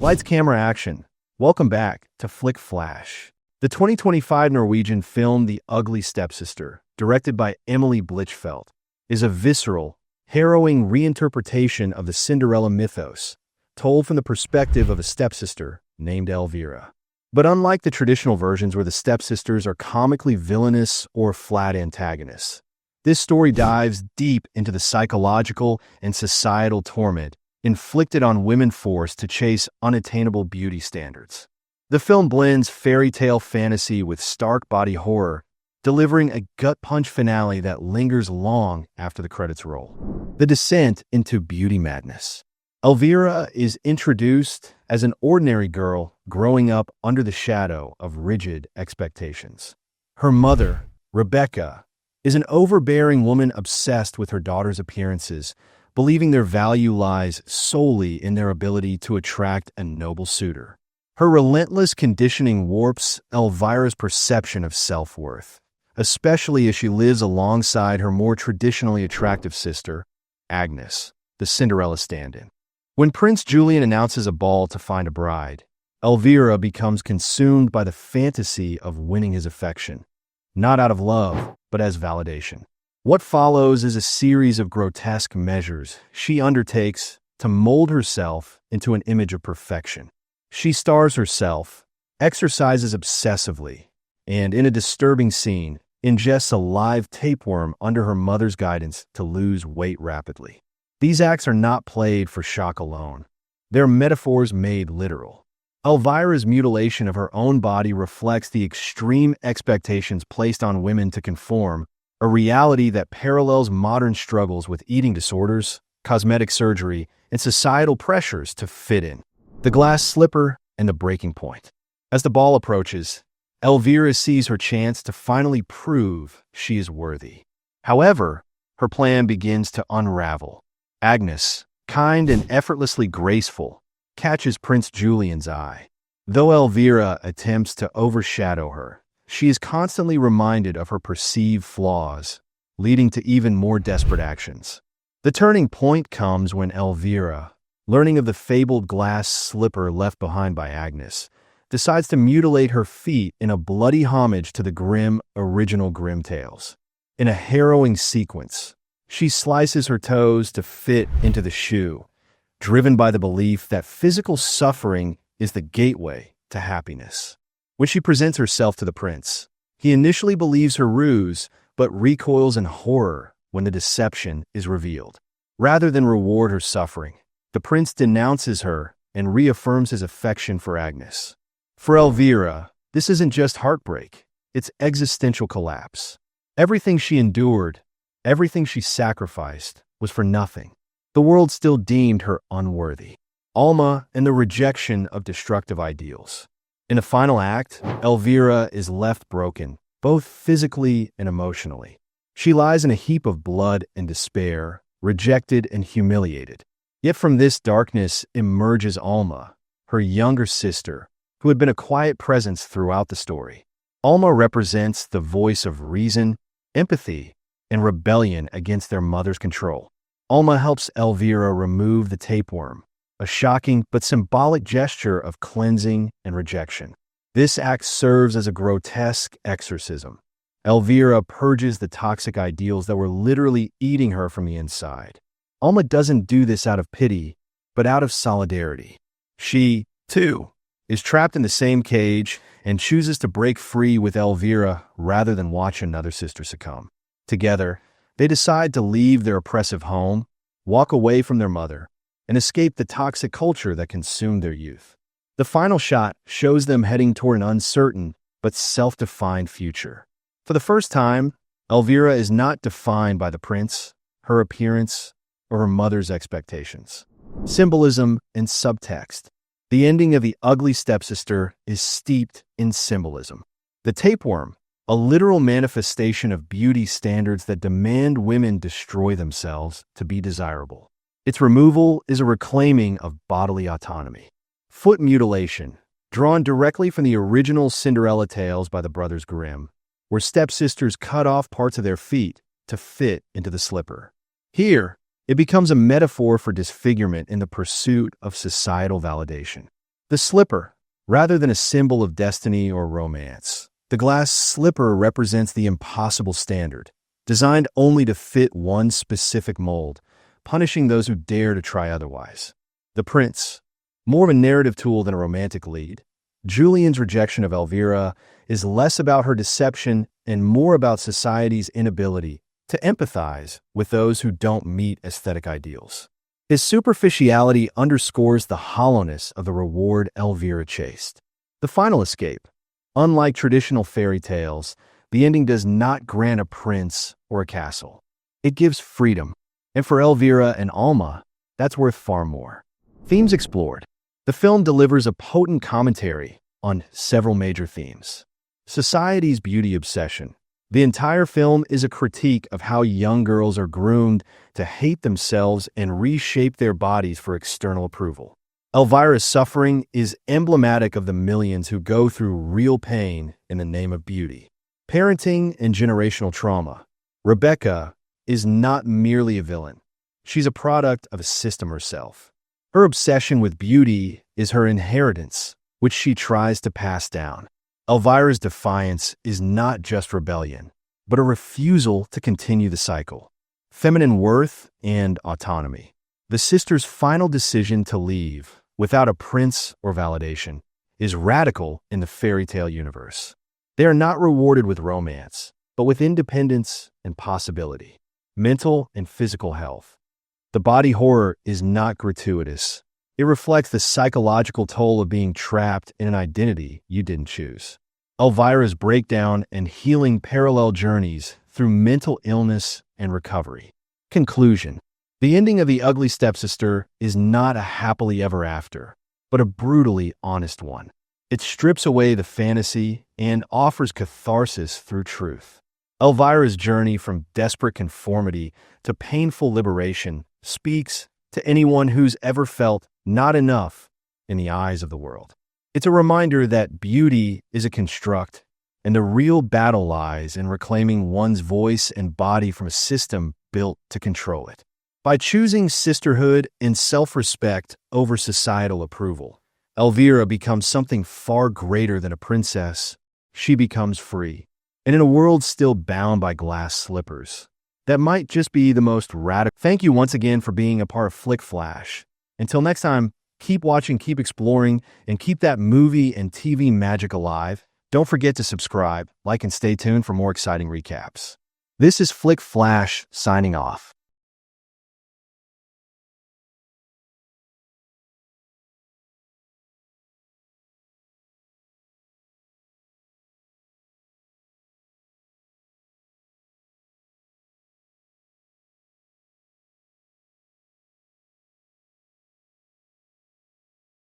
Lights, camera, action. Welcome back to Flick Flash. The 2025 Norwegian film The Ugly Stepsister, directed by Emily Blichfeld, is a visceral, harrowing reinterpretation of the Cinderella mythos, told from the perspective of a stepsister named Elvira. But unlike the traditional versions where the stepsisters are comically villainous or flat antagonists, this story dives deep into the psychological and societal torment inflicted on women forced to chase unattainable beauty standards. The film blends fairy tale fantasy with stark body horror, delivering a gut-punch finale that lingers long after the credits roll. The descent into beauty madness. Elvira is introduced as an ordinary girl growing up under the shadow of rigid expectations. Her mother, Rebecca, is an overbearing woman obsessed with her daughter's appearances, believing their value lies solely in their ability to attract a noble suitor. Her relentless conditioning warps Elvira's perception of self-worth, especially as she lives alongside her more traditionally attractive sister, Agnes, the Cinderella stand-in. When Prince Julian announces a ball to find a bride, Elvira becomes consumed by the fantasy of winning his affection, not out of love, but as validation. What follows is a series of grotesque measures she undertakes to mold herself into an image of perfection. She stars herself, exercises obsessively, and in a disturbing scene, ingests a live tapeworm under her mother's guidance to lose weight rapidly. These acts are not played for shock alone. They're metaphors made literal. Elvira's mutilation of her own body reflects the extreme expectations placed on women to conform, a reality that parallels modern struggles with eating disorders, cosmetic surgery, and societal pressures to fit in. The glass slipper and the breaking point. As the ball approaches, Elvira sees her chance to finally prove she is worthy. However, her plan begins to unravel. Agnes, kind and effortlessly graceful, catches Prince Julian's eye. Though Elvira attempts to overshadow her, she is constantly reminded of her perceived flaws, leading to even more desperate actions. The turning point comes when Elvira, learning of the fabled glass slipper left behind by Agnes, decides to mutilate her feet in a bloody homage to the grim original Grimm tales. In a harrowing sequence, she slices her toes to fit into the shoe, driven by the belief that physical suffering is the gateway to happiness. When she presents herself to the prince, he initially believes her ruse, but recoils in horror when the deception is revealed. Rather than reward her suffering, the prince denounces her and reaffirms his affection for Agnes. For Elvira, this isn't just heartbreak, it's existential collapse. Everything she endured, everything she sacrificed, was for nothing. The world still deemed her unworthy. Alma and the rejection of destructive ideals. In the final act, Elvira is left broken, both physically and emotionally. She lies in a heap of blood and despair, rejected and humiliated. Yet from this darkness emerges Alma, her younger sister, who had been a quiet presence throughout the story. Alma represents the voice of reason, empathy, and rebellion against their mother's control. Alma helps Elvira remove the tapeworm, a shocking but symbolic gesture of cleansing and rejection. This act serves as a grotesque exorcism. Elvira purges the toxic ideals that were literally eating her from the inside. Alma doesn't do this out of pity, but out of solidarity. She, too, is trapped in the same cage and chooses to break free with Elvira rather than watch another sister succumb. Together, they decide to leave their oppressive home, walk away from their mother, and escape the toxic culture that consumed their youth. The final shot shows them heading toward an uncertain but self-defined future. For the first time, Elvira is not defined by the prince, her appearance, or her mother's expectations. Symbolism and subtext. The ending of The Ugly Stepsister is steeped in symbolism. The tapeworm, a literal manifestation of beauty standards that demand women destroy themselves to be desirable. Its removal is a reclaiming of bodily autonomy. Foot mutilation, drawn directly from the original Cinderella tales by the brothers Grimm, where stepsisters cut off parts of their feet to fit into the slipper. Here, it becomes a metaphor for disfigurement in the pursuit of societal validation. The slipper, rather than a symbol of destiny or romance, the glass slipper represents the impossible standard, designed only to fit one specific mold, punishing those who dare to try otherwise. The prince, more of a narrative tool than a romantic lead. Julian's rejection of Elvira is less about her deception and more about society's inability to empathize with those who don't meet aesthetic ideals. His superficiality underscores the hollowness of the reward Elvira chased. The final escape. Unlike traditional fairy tales, the ending does not grant a prince or a castle. It gives freedom, and for Elvira and Alma, that's worth far more. Themes explored. The film delivers a potent commentary on several major themes. Society's beauty obsession. The entire film is a critique of how young girls are groomed to hate themselves and reshape their bodies for external approval. Elvira's suffering is emblematic of the millions who go through real pain in the name of beauty. Parenting and generational trauma. Rebecca is not merely a villain. She's a product of a system herself. Her obsession with beauty is her inheritance, which she tries to pass down. Elvira's defiance is not just rebellion, but a refusal to continue the cycle. Feminine worth and autonomy. The sisters' final decision to leave, without a prince or validation, is radical in the fairy tale universe. They are not rewarded with romance, but with independence and possibility. Mental and physical health. The body horror is not gratuitous. It reflects the psychological toll of being trapped in an identity you didn't choose. Elvira's breakdown and healing parallel journeys through mental illness and recovery. Conclusion. The ending of The Ugly Stepsister is not a happily ever after, but a brutally honest one. It strips away the fantasy and offers catharsis through truth. Elvira's journey from desperate conformity to painful liberation speaks to anyone who's ever felt not enough in the eyes of the world. It's a reminder that beauty is a construct, and the real battle lies in reclaiming one's voice and body from a system built to control it. By choosing sisterhood and self-respect over societal approval, Elvira becomes something far greater than a princess. She becomes free. And in a world still bound by glass slippers, that might just be the most radical. Thank you once again for being a part of Flick Flash. Until next time, keep watching, keep exploring, and keep that movie and TV magic alive. Don't forget to subscribe, like, and stay tuned for more exciting recaps. This is Flick Flash signing off.